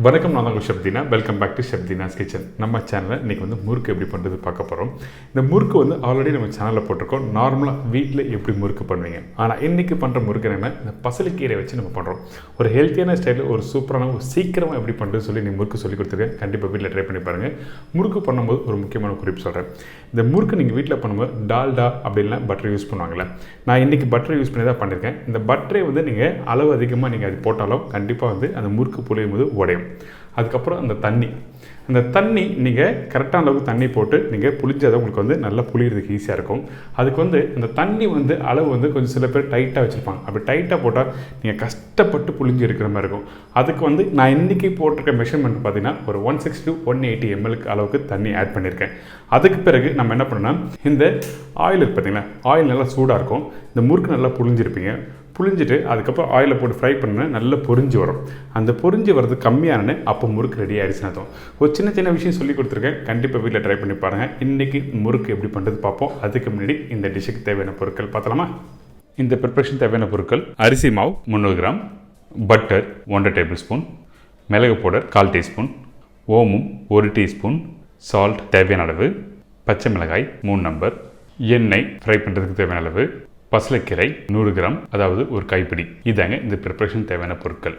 வணக்கம், நான் தான் Chef Deena. Welcome back to Chef Deena's Kitchen. நம்ம சேனலில் இன்றைக்கி வந்து முறுக்கு எப்படி பண்ணுறது பார்க்க போகிறோம். இந்த முறுக்கு வந்து ஆல்ரெடி நம்ம சேனலில் போட்டிருக்கோம். நார்மலாக வீட்டில் எப்படி முறுக்கு பண்ணுவீங்க. ஆனால் இன்றைக்கி பண்ணுற முறுக்கு என்ன, இந்த பசலைக்கீரை வச்சு நம்ம பண்ணுறோம். ஒரு ஹெல்த்தியான ஸ்டைலில் ஒரு சூப்பரான ஒரு சீக்கிரமாக எப்படி பண்ணுறது சொல்லி நீ முறுக்கு சொல்லி கொடுத்துருக்கேன். கண்டிப்பாக வீட்டில் ட்ரை பண்ணி பாருங்கள். முறுக்கு பண்ணும்போது ஒரு முக்கியமான குறிப்பு சொல்கிறேன். இந்த முறுக்கு நீங்கள் வீட்டில் பண்ணும்போது டால்டா அப்படின்லாம் பட்டர் யூஸ் பண்ணுவாங்களே. நான் இன்றைக்கி பட்டர் யூஸ் பண்ணி தான் பண்ணியிருக்கேன். இந்த பட்டரை வந்து நீங்கள் அளவு அதிகமாக நீங்கள் அது போட்டாலும் கண்டிப்பாக வந்து அந்த முறுக்கு புளியும் போது உடையும். அதுக்கப்புறம் அந்த தண்ணி நீங்கள் கரெக்டான அளவுக்கு தண்ணி போட்டு நீங்கள் புளிஞ்சாதான் உங்களுக்கு வந்து நல்லா புளியறதுக்கு ஈஸியாக இருக்கும். அதுக்கு வந்து அந்த தண்ணி வந்து அளவு வந்து கொஞ்சம் சில பேர் டைட்டாக வச்சுருப்பாங்க. அப்படி டைட்டாக போட்டால் நீங்கள் கஷ்டப்பட்டு புளிஞ்சு இருக்கிற மாதிரி இருக்கும். அதுக்கு வந்து நான் இன்றைக்கி போட்டிருக்க மெஷர்மெண்ட் பார்த்தீங்கன்னா ஒரு 160 to 180 ml அளவுக்கு தண்ணி ஆட் பண்ணியிருக்கேன். அதுக்கு பிறகு நம்ம என்ன பண்ணோம்னா, இந்த ஆயில் இருக்குது பார்த்தீங்களா, ஆயில் நல்லா சூடாக இருக்கும். இந்த முறுக்கு நல்லா புளிஞ்சிருப்பீங்க. புளிஞ்சிட்டு அதுக்கப்புறம் ஆயிலில் போட்டு ஃப்ரை பண்ணால் நல்லா பொரிஞ்சு வரும். அந்த பொரிஞ்சு வரது கம்மியான அப்போ முறுக்கு ரெடி ஆகிடுச்சுன்னு அர்த்தம். ஒரு சின்ன விஷயம் சொல்லி கொடுத்துருக்கேன். கண்டிப்பாக வீட்டில் ட்ரை பண்ணி பாருங்கள். இன்றைக்கி முறுக்கு எப்படி பண்ணுறது பார்ப்போம். அதுக்கு முன்னாடி இந்த டிஷ்ஷுக்கு தேவையான பொருட்கள் பார்த்தலாமா? இந்த ப்ரிப்பரேஷன் தேவையான பொருட்கள்: அரிசி மாவு 300 கிராம், பட்டர் 1 டேபிள் ஸ்பூன், மிளகு பவுடர் 1/4 டீஸ்பூன், ஓமம் 1 டீஸ்பூன், சால்ட் தேவையான அளவு, பச்சை மிளகாய் 3 நம்பர், எண்ணெய் ஃப்ரை பண்ணுறதுக்கு தேவையான அளவு, பசலைக்கீரை 100 கிராம், அதாவது ஒரு கைப்பிடி. இதாங்க இந்த ப்ரிப்பரேஷன் தேவையான பொருட்கள்.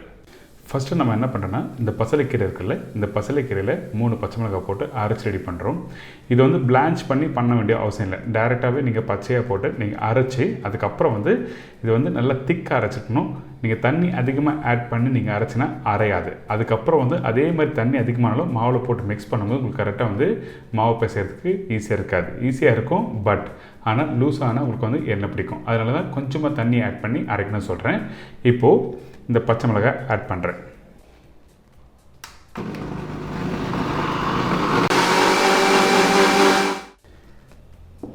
ஃபஸ்ட்டு நம்ம என்ன பண்ணுறோன்னா, இந்த பசலைக்கீரை இருக்குல்ல, இந்த பசலைக்கீரையில் 3 பச்சை மிளகாய் போட்டு அரைச்சி ரெடி பண்ணுறோம். இது வந்து பிளான்ச் பண்ணி பண்ண வேண்டிய அவசியம் இல்லை. டேரெக்டாகவே நீங்கள் பச்சையாக போட்டு நீங்கள் அரைச்சி அதுக்கப்புறம் வந்து இது வந்து நல்லா திக்காக அரைச்சிக்கணும். நீங்கள் தண்ணி அதிகமாக ஆட் பண்ணி நீங்கள் அரைச்சினா அரையாது. அதுக்கப்புறம் வந்து அதே மாதிரி தண்ணி அதிகமானாலும் மாவில் போட்டு மிக்ஸ் பண்ணும்போது உங்களுக்கு கரெக்டாக வந்து மாவு பிசைறதுக்கு ஈஸியாக இருக்காது. ஈஸியாக இருக்கும், பட் ஆனால் லூஸ் ஆனால் உங்களுக்கு வந்து எண்ணெய் பிடிக்கும். அதனால தான் கொஞ்சமாக தண்ணி ஆட் பண்ணி அரைக்கணும்னு சொல்கிறேன். இப்போது இந்த பச்சை மிளகாய் ஆட் பண்ணுறேன்.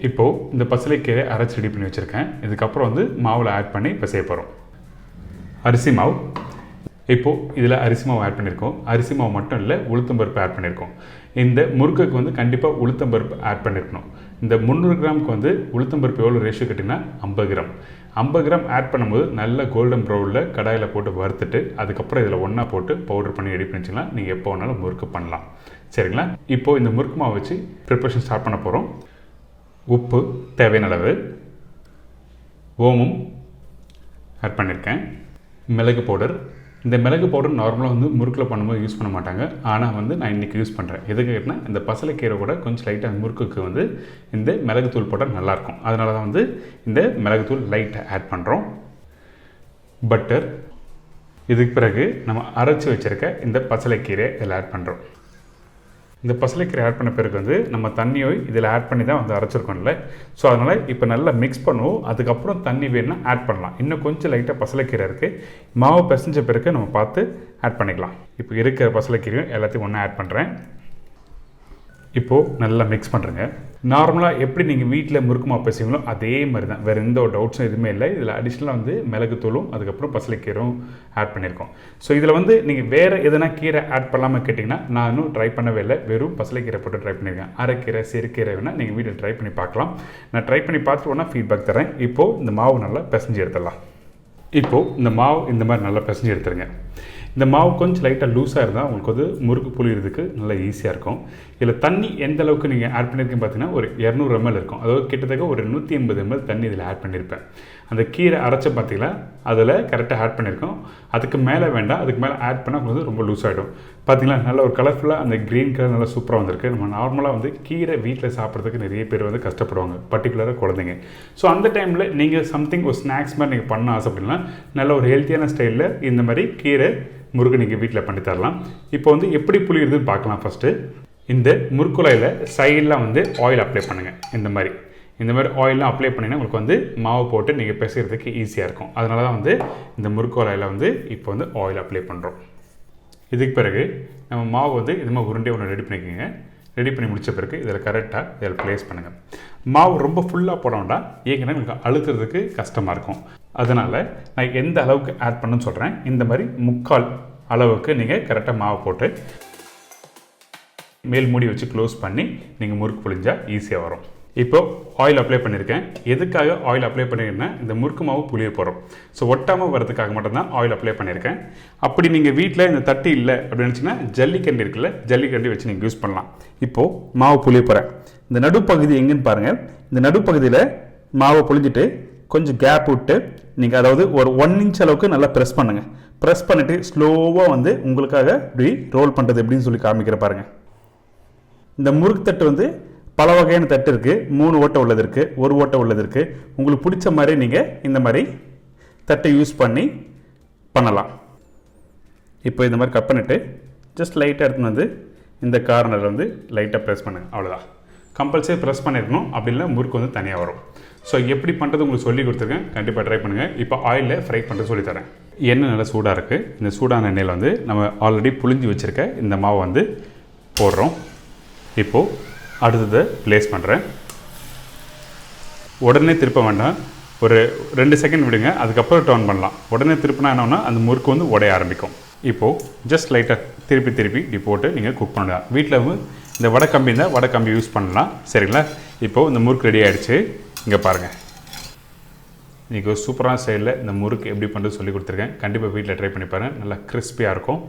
இப்போது இந்த பசலைக்கீரை அரைச்சி ரெடி பண்ணி வச்சுருக்கேன். இதுக்கப்புறம் வந்து மாவில் ஆட் பண்ணி பிசைய போகிறோம். அரிசி மாவு, இப்போது இதில் அரிசி மாவு ஆட் பண்ணியிருக்கோம். அரிசி மாவு மட்டும் இல்லை, உளுத்தம்பருப்பு ஆட் பண்ணியிருக்கோம். இந்த முறுக்குக்கு வந்து கண்டிப்பாக உளுத்தம்பருப்பு ஆட் பண்ணியிருக்கணும். இந்த 300 கிராமுக்கு வந்து உளுத்தம்பருப்பு எவ்வளோ ரேஷியோ கேட்டிங்கன்னா 50 கிராம். 50 கிராம் ஆட் பண்ணும்போது நல்ல கோல்டன் ப்ரௌனில் கடாயில் போட்டு வறுத்துட்டு அதுக்கப்புறம் இதில் ஒன்றா போட்டு பவுடர் பண்ணி ரெடி பண்ணிச்சிங்கன்னா நீங்கள் எப்போ வேணாலும் முறுக்கு பண்ணலாம். சரிங்களா? இப்போது இந்த முறுக்கு மாவு வச்சு ப்ரிப்பரேஷன் ஸ்டார்ட் பண்ண போகிறோம். உப்பு தேவையான அளவு, ஓமம் ஆட் பண்ணியிருக்கேன், மிளகு பவுடர். இந்த மிளகு பவுடர் நார்மலாக வந்து முறுக்கில் பண்ணும்போது யூஸ் பண்ண மாட்டாங்க. ஆனால் வந்து நான் இன்றைக்கி யூஸ் பண்ணுறேன். எதுக்கு கேட்டினா, இந்த பசலைக்கீரை கூட கொஞ்சம் லைட்டாக முறுக்குக்கு வந்து இந்த மிளகுத்தூள் போட்டால் நல்லாயிருக்கும். அதனால தான் வந்து இந்த மிளகுத்தூள் லைட்டாக ஆட் பண்ணுறோம். பட்டர். இதுக்கு பிறகு நம்ம அரைச்சி வச்சுருக்க இந்த பசலைக்கீரை இதில் ஆட் பண்ணுறோம். இந்த பசலைக்கீரை ஆட் பண்ண பிறகு வந்து நம்ம தண்ணியை இதில் ஆட் பண்ணி தான் வந்து அரைச்சிருக்கோம்ல. ஸோ அதனால் இப்போ நல்லா மிக்ஸ் பண்ணுவோம். அதுக்கப்புறம் தண்ணி வேணும்னா ஆட் பண்ணலாம். இன்னும் கொஞ்சம் லைட்டாக பசலைக்கீரை இருக்குது. மாவு பிசைஞ்ச பிறகு நம்ம பார்த்து ஆட் பண்ணிக்கலாம். இப்போ இருக்கிற பசலைக்கீரையும் எல்லாத்தையும் ஒன்றா ஆட் பண்ணுறேன். இப்போது நல்லா மிக்ஸ் பண்ணுறேங்க. நார்மலாக எப்படி நீங்கள் வீட்டில் முறுக்கு மாவு பிசைங்களோ அதே மாதிரி தான், வேறு எந்த ஒரு டவுட்ஸும் எதுவுமே இல்லை. இதில் அடிஷ்னலாக வந்து மிளகுத்தூளும் அதுக்கப்புறம் பசலைக்கீரையும் ஆட் பண்ணியிருக்கோம். ஸோ இதில் வந்து நீங்கள் வேறு எதனா கீரை ஆட் பண்ணாமல் கேட்டிங்கன்னா நான் இன்னும் ட்ரை பண்ணவே இல்லை. வெறும் பசலைக்கீரை போட்டு ட்ரை பண்ணியிருக்கேன். அரைக்கீரை சிறுக்கீரை வேணால் நீங்கள் வீட்டில் ட்ரை பண்ணி பார்க்கலாம். நான் ட்ரை பண்ணி பார்த்துட்டு வேணால் ஃபீட்பேக் தரேன். இப்போது இந்த மாவு நல்லா பிசைஞ்சு எடுத்துடலாம். இப்போது இந்த மாவு இந்த மாதிரி நல்லா பிசைஞ்சு எடுத்துருங்க. இந்த மாவு கொஞ்சம் லைட்டாக லூஸாக இருந்தால் உங்களுக்கு வந்து முறுக்கு புளியறதுக்கு நல்லா ஈஸியாக இருக்கும். இதில் தண்ணி எந்த அளவுக்கு நீங்கள் ஆட் பண்ணியிருக்கீங்க பார்த்தீங்கன்னா ஒரு 200 ml இருக்கும். அதாவது கிட்டத்தட்ட ஒரு 180 ml தண்ணி இதில் ஆட் பண்ணியிருப்பேன். அந்த கீரை அரைச்ச பார்த்தீங்களா, அதில் கரெக்டாக ஆட் பண்ணியிருக்கோம். அதுக்கு மேலே வேண்டாம், அதுக்கு மேலே ஆட் பண்ணால் வந்து ரொம்ப லூஸ் ஆகிடும். பார்த்தீங்களா, நல்ல ஒரு கலர்ஃபுல்லாக அந்த க்ரீன் கலர் நல்லா சூப்பராக வந்திருக்கு. நம்ம நார்மலாக வந்து கீரை வீட்டில் சாப்பிட்றதுக்கு நிறைய பேர் வந்து கஷ்டப்படுவாங்க, பர்டிகுலராக குழந்தைங்க. ஸோ அந்த டைமில் நீங்கள் சம்திங் ஒரு ஸ்நாக்ஸ் மாதிரி நீங்கள் பண்ண ஆசைப்படனா நல்ல ஒரு ஹெல்த்தியான ஸ்டைலில் இந்த மாதிரி கீரை முறுக்கு நீங்கள் வீட்டில் பண்ணி தரலாம். இப்போ வந்து எப்படி புளியுறதுன்னு பார்க்கலாம். ஃபஸ்ட்டு இந்த முறுக்குலையில் சைடெலாம் வந்து ஆயில் அப்ளை பண்ணுங்கள். இந்த மாதிரி ஆயிலெலாம் அப்ளை பண்ணிங்கன்னா உங்களுக்கு வந்து மாவு போட்டு நீங்கள் பிசைறதுக்கு ஈஸியாக இருக்கும். அதனால தான் வந்து இந்த முறுக்குலையில் வந்து இப்போ வந்து ஆயில் அப்ளை பண்ணுறோம். இதுக்கு பிறகு நம்ம மாவு வந்து இது மாதிரி உருண்டை ஒன்று ரெடி பண்ணிக்கோங்க. ரெடி பண்ணி முடித்த பிறகு இதில் கரெக்டாக இதில் ப்ளேஸ் பண்ணுங்கள். மாவு ரொம்ப ஃபுல்லாக போட வேண்டாம், ஏன்னா உங்களுக்கு அழுத்துறதுக்கு கஷ்டமாக இருக்கும். அதனால் நான் எந்த அளவுக்கு ஆட் பண்ணுன்னு சொல்கிறேன். இந்த மாதிரி 3/4 அளவுக்கு நீங்கள் கரெக்டாக மாவு போட்டு மேல் மூடி வச்சு க்ளோஸ் பண்ணி நீங்கள் முறுக்கு புளிஞ்சால் ஈஸியாக வரும். இப்போ ஆயில் அப்ளை பண்ணியிருக்கேன். எதுக்காக ஆயில் அப்ளை பண்ணியிருக்கேன்னா இந்த முறுக்கு மாவு புளிய போகிறோம். ஸோ ஒட்டாமல் வரதுக்காக மட்டும்தான் ஆயில் அப்ளை பண்ணியிருக்கேன். அப்படி நீங்கள் வீட்டில் இந்த தட்டு இல்லை அப்படின்னு நினச்சிங்கன்னா ஜல்லிக்கண்டி இருக்குல்ல, ஜல்லிக்கண்டி வச்சு நீங்கள் யூஸ் பண்ணலாம். இப்போது மாவு புளிய போகிறேன். இந்த நடுப்பகுதி எங்கேன்னு பாருங்கள். இந்த நடுப்பகுதியில் மாவை புளிஞ்சிட்டு கொஞ்சம் கேப் விட்டு நீங்கள் அதாவது ஒரு 1 இன்ச் அளவுக்கு நல்லா ப்ரெஸ் பண்ணுங்கள். ப்ரெஸ் பண்ணிவிட்டு ஸ்லோவாக வந்து உங்களுக்காக இப்படி ரோல் பண்ணுறது எப்படின்னு சொல்லி காமிக்கிற பாருங்கள். இந்த முறுக்கு தட்டு பல வகையான தட்டு இருக்குது. 3 ஓட்டை உள்ளது இருக்குது, 1 ஓட்டை உள்ளது இருக்குது. உங்களுக்கு பிடிச்ச மாதிரி நீங்கள் இந்த மாதிரி தட்டை யூஸ் பண்ணலாம். இப்போ இந்த மாதிரி கட் பண்ணிவிட்டு ஜஸ்ட் லைட்டாக எடுத்துன்னு இந்த கார்னரில் லைட்டாக ப்ரெஸ் பண்ணுங்கள். அவ்வளோதான். கம்பல்சரி ப்ரெஸ் பண்ணிடணும், அப்படி இல்லை முறுக்கு தனியாக வரும். ஸோ எப்படி பண்ணுறது உங்களுக்கு சொல்லி கொடுத்துருக்கேன். கண்டிப்பாக ட்ரை பண்ணுங்கள். இப்போ ஆயிலில் ஃப்ரை பண்ணுறது சொல்லித்தரேன். எண்ணெய் நல்லா சூடாக இருக்குது. இந்த சூடான எண்ணெயில் நம்ம ஆல்ரெடி புளிஞ்சு வச்சுருக்க இந்த மாவை போடுறோம். இப்போது அடுத்ததை ப்ளேஸ் பண்ணுறேன். உடனே திருப்ப வேண்டாம், ஒரு 2 செகண்ட் விடுங்க, அதுக்கப்புறம் டர்ன் பண்ணலாம். உடனே திருப்பினா என்னன்னா அந்த முறுக்கு உடைய ஆரம்பிக்கும். இப்போது ஜஸ்ட் லைட்டாக திருப்பி இப்படி போட்டு நீங்கள் குக் பண்ணலாம். வீட்டில் இந்த வடை கம்பி இருந்தால் வடை கம்பி யூஸ் பண்ணலாம். சரிங்களா? இப்போது இந்த முறுக்கு ரெடி ஆகிடுச்சு. இங்கே பாருங்கள், இன்றைக்கி ஒரு சூப்பரான ஸ்டைலில் இந்த முறுக்கு எப்படி பண்ணுறது சொல்லி கொடுத்துருக்கேன். கண்டிப்பாக வீட்டில் ட்ரை பண்ணி பாருங்கள். நல்லா கிறிஸ்பியாக இருக்கும்.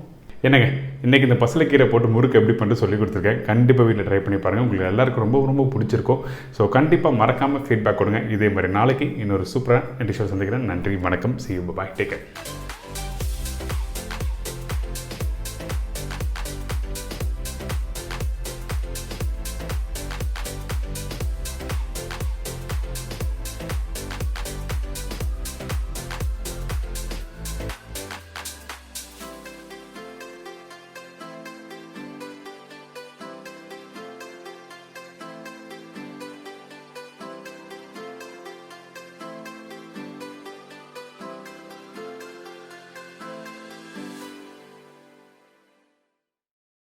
என்னங்க இன்றைக்கி இந்த பசலைக்கீரை போட்டு முறுக்கு எப்படி பண்ணுறது சொல்லி கொடுத்துருக்கேன். கண்டிப்பாக வீட்டில் ட்ரை பண்ணி பாருங்கள். உங்களுக்கு எல்லாருக்கும் ரொம்ப பிடிச்சிருக்கும். ஸோ கண்டிப்பாக மறக்காமல் ஃபீட்பேக் கொடுங்க. இதே மாதிரி நாளைக்கு இன்னொரு சூப்பரான டிஷ்ஷை சந்திக்கிறேன். நன்றி, வணக்கம், see you, bye, take care.